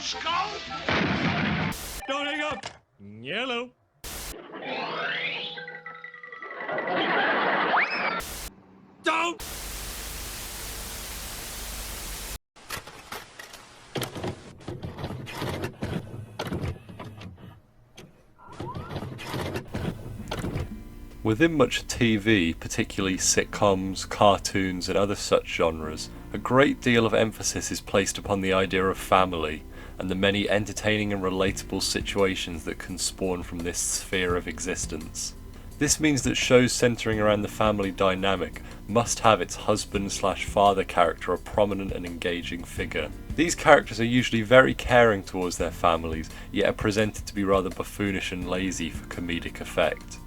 skull? Don't hang up! Yellow. Don't! Within much TV, particularly sitcoms, cartoons and other such genres, a great deal of emphasis is placed upon the idea of family and the many entertaining and relatable situations that can spawn from this sphere of existence. This means that shows centering around the family dynamic must have its husband/father character a prominent and engaging figure. These characters are usually very caring towards their families, yet are presented to be rather buffoonish and lazy for comedic effect.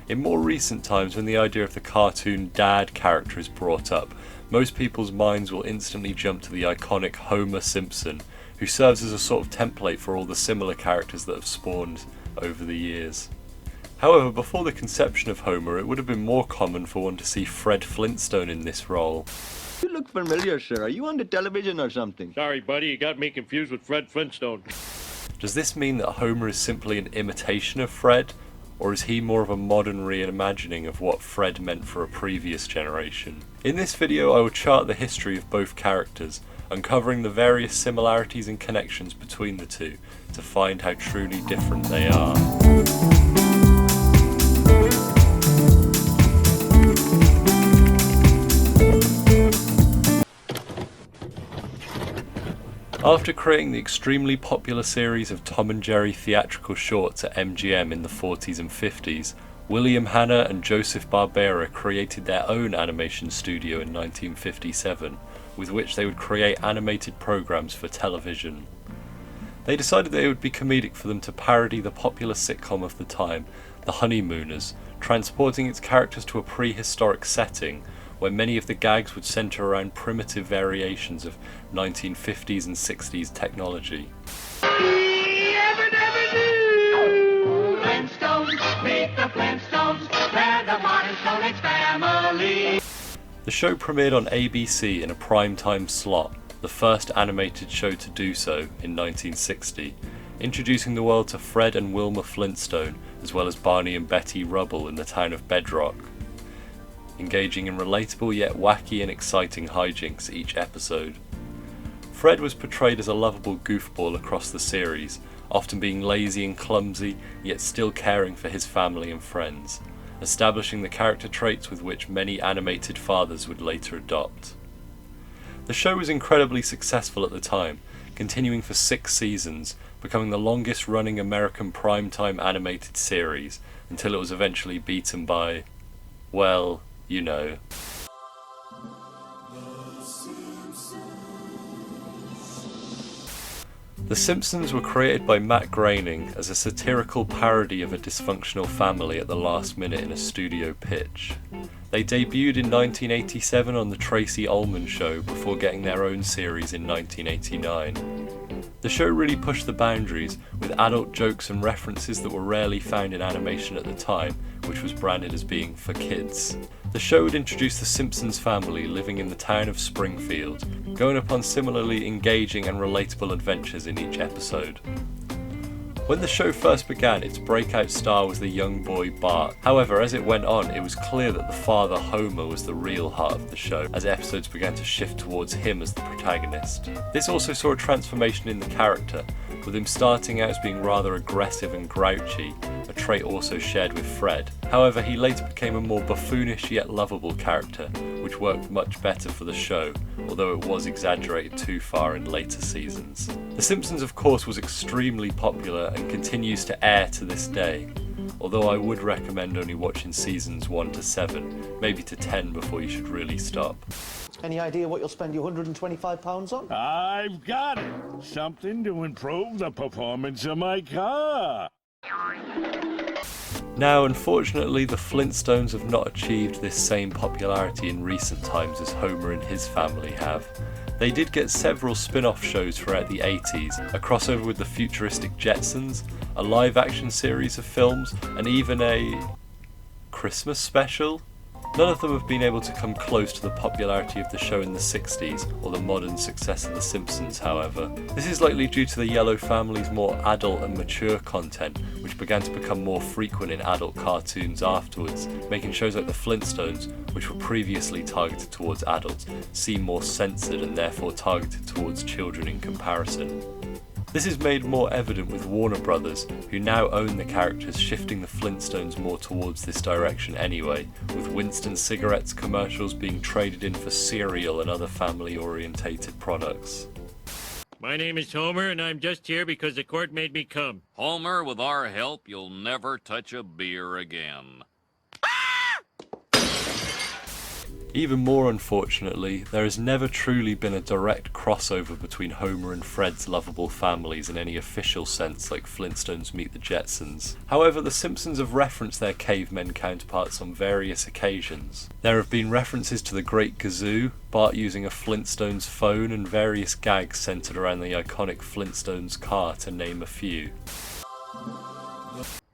In more recent times, when the idea of the cartoon dad character is brought up, most people's minds will instantly jump to the iconic Homer Simpson, who serves as a sort of template for all the similar characters that have spawned over the years. However, before the conception of Homer, it would have been more common for one to see Fred Flintstone in this role. You look familiar, sir. Are you on the television or something? Sorry, buddy, you got me confused with Fred Flintstone. Does this mean that Homer is simply an imitation of Fred? Or is he more of a modern reimagining of what Fred meant for a previous generation? In this video I will chart the history of both characters, uncovering the various similarities and connections between the two to find how truly different they are. After creating the extremely popular series of Tom and Jerry theatrical shorts at MGM in the 40s and 50s, William Hanna and Joseph Barbera created their own animation studio in 1957, with which they would create animated programs for television. They decided that it would be comedic for them to parody the popular sitcom of the time, The Honeymooners, transporting its characters to a prehistoric setting where many of the gags would centre around primitive variations of 1950s and 60s technology. The show premiered on ABC in a primetime slot, the first animated show to do so in 1960, introducing the world to Fred and Wilma Flintstone, as well as Barney and Betty Rubble in the town of Bedrock, engaging in relatable yet wacky and exciting hijinks each episode. Fred was portrayed as a lovable goofball across the series, often being lazy and clumsy, yet still caring for his family and friends, establishing the character traits with which many animated fathers would later adopt. The show was incredibly successful at the time, continuing for 6 seasons, becoming the longest running American primetime animated series, until it was eventually beaten by, well, you know. The Simpsons were created by Matt Groening as a satirical parody of a dysfunctional family at the last minute in a studio pitch. They debuted in 1987 on The Tracy Ullman Show before getting their own series in 1989. The show really pushed the boundaries, with adult jokes and references that were rarely found in animation at the time, which was branded as being for kids. The show would introduce the Simpsons family living in the town of Springfield, going upon similarly engaging and relatable adventures in each episode. When the show first began, its breakout star was the young boy Bart. However, as it went on, it was clear that the father Homer was the real heart of the show, as episodes began to shift towards him as the protagonist. This also saw a transformation in the character, with him starting out as being rather aggressive and grouchy, a trait also shared with Fred. However, he later became a more buffoonish yet lovable character, which worked much better for the show, although it was exaggerated too far in later seasons. The Simpsons, of course, was extremely popular and continues to air to this day, although I would recommend only watching seasons 1 to 7, maybe to 10 before you should really stop. Any idea what you'll spend your £125 on? I've got it. Something to improve the performance of my car. Now, unfortunately, the Flintstones have not achieved this same popularity in recent times as Homer and his family have. They did get several spin-off shows throughout the 80s, a crossover with the futuristic Jetsons, a live-action series of films, and even a Christmas special? None of them have been able to come close to the popularity of the show in the 60s or the modern success of The Simpsons, however. This is likely due to the Yellow family's more adult and mature content, which began to become more frequent in adult cartoons afterwards, making shows like The Flintstones, which were previously targeted towards adults, seem more censored and therefore targeted towards children in comparison. This is made more evident with Warner Brothers, who now own the characters, shifting the Flintstones more towards this direction anyway, with Winston cigarettes commercials being traded in for cereal and other family-orientated products. My name is Homer, and I'm just here because the court made me come. Homer, with our help, you'll never touch a beer again. Even more unfortunately, there has never truly been a direct crossover between Homer and Fred's lovable families in any official sense like Flintstones meet the Jetsons. However, The Simpsons have referenced their cavemen counterparts on various occasions. There have been references to the Great Gazoo, Bart using a Flintstones phone, and various gags centered around the iconic Flintstones car, to name a few.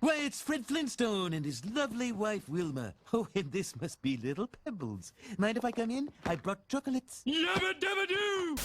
Why, it's Fred Flintstone and his lovely wife Wilma. Oh, and this must be little Pebbles. Mind if I come in? I brought chocolates. Yabba dabba doo!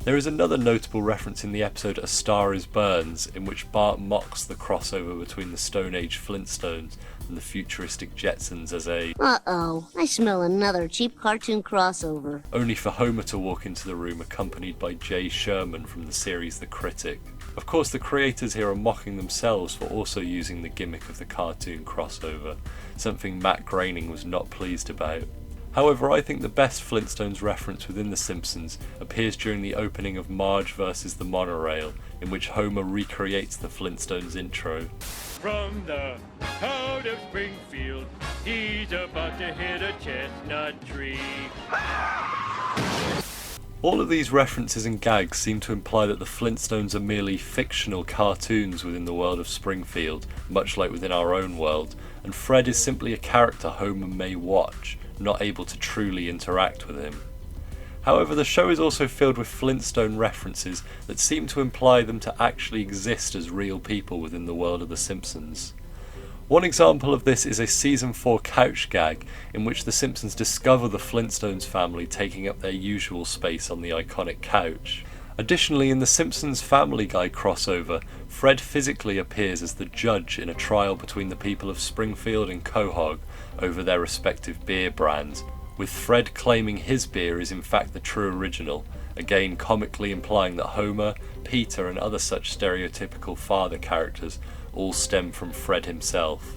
There is another notable reference in the episode A Star is Burns, in which Bart mocks the crossover between the Stone Age Flintstones and the futuristic Jetsons as a Uh-oh, I smell another cheap cartoon crossover. only for Homer to walk into the room accompanied by Jay Sherman from the series The Critic. Of course, the creators here are mocking themselves for also using the gimmick of the cartoon crossover, something Matt Groening was not pleased about. However, I think the best Flintstones reference within The Simpsons appears during the opening of Marge vs. the Monorail, in which Homer recreates the Flintstones intro. From the town of Springfield, he's about to hit a chestnut tree. All of these references and gags seem to imply that the Flintstones are merely fictional cartoons within the world of Springfield, much like within our own world, and Fred is simply a character Homer may watch, not able to truly interact with him. However, the show is also filled with Flintstone references that seem to imply them to actually exist as real people within the world of The Simpsons. One example of this is a season 4 couch gag in which the Simpsons discover the Flintstones family taking up their usual space on the iconic couch. Additionally, in the Simpsons Family Guy crossover, Fred physically appears as the judge in a trial between the people of Springfield and Quahog over their respective beer brands, with Fred claiming his beer is in fact the true original, again comically implying that Homer, Peter and other such stereotypical father characters all stem from Fred himself.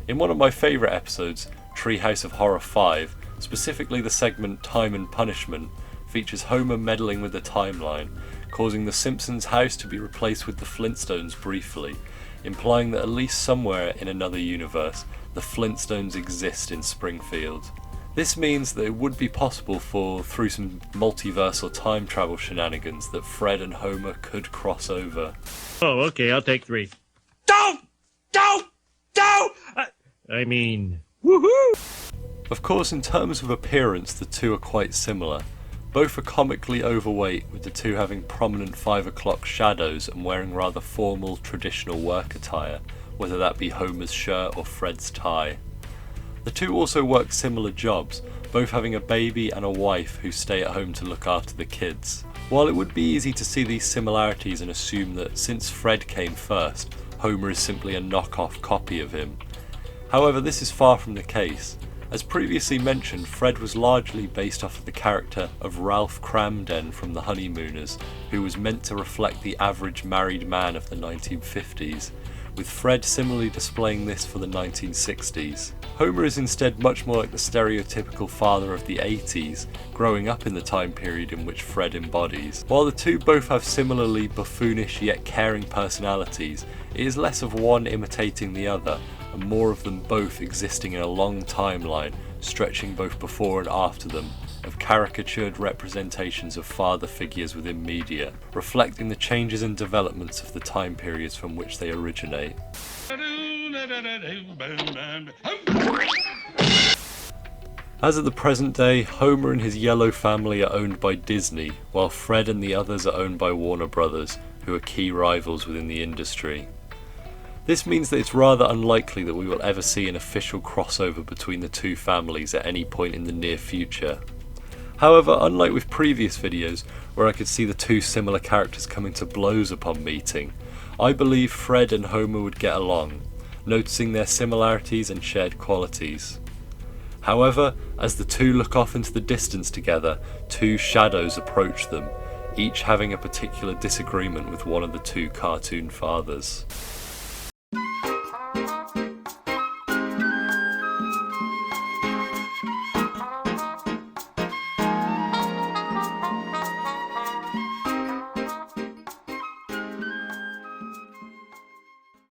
In one of my favourite episodes, Treehouse of Horror 5, specifically the segment Time and Punishment, features Homer meddling with the timeline, causing the Simpsons house to be replaced with the Flintstones briefly, implying that at least somewhere in another universe, the Flintstones exist in Springfield. This means that it would be possible through some multiversal time travel shenanigans, that Fred and Homer could cross over. Oh, okay, I'll take 3. I mean, woohoo! Of course, in terms of appearance, the two are quite similar. Both are comically overweight, with the two having prominent 5 o'clock shadows and wearing rather formal traditional work attire, whether that be Homer's shirt or Fred's tie. The two also work similar jobs, both having a baby and a wife who stay at home to look after the kids. While it would be easy to see these similarities and assume that since Fred came first, Homer is simply a knockoff copy of him. However, this is far from the case. As previously mentioned, Fred was largely based off of the character of Ralph Cramden from The Honeymooners, who was meant to reflect the average married man of the 1950s, with Fred similarly displaying this for the 1960s. Homer is instead much more like the stereotypical father of the 80s, growing up in the time period in which Fred embodies. While the two both have similarly buffoonish yet caring personalities, it is less of one imitating the other, and more of them both existing in a long timeline, stretching both before and after them, of caricatured representations of father figures within media, reflecting the changes and developments of the time periods from which they originate. As of the present day, Homer and his yellow family are owned by Disney, while Fred and the others are owned by Warner Brothers, who are key rivals within the industry. This means that it's rather unlikely that we will ever see an official crossover between the two families at any point in the near future. However, unlike with previous videos, where I could see the two similar characters coming to blows upon meeting, I believe Fred and Homer would get along, noticing their similarities and shared qualities. However, as the two look off into the distance together, two shadows approach them, each having a particular disagreement with one of the two cartoon fathers.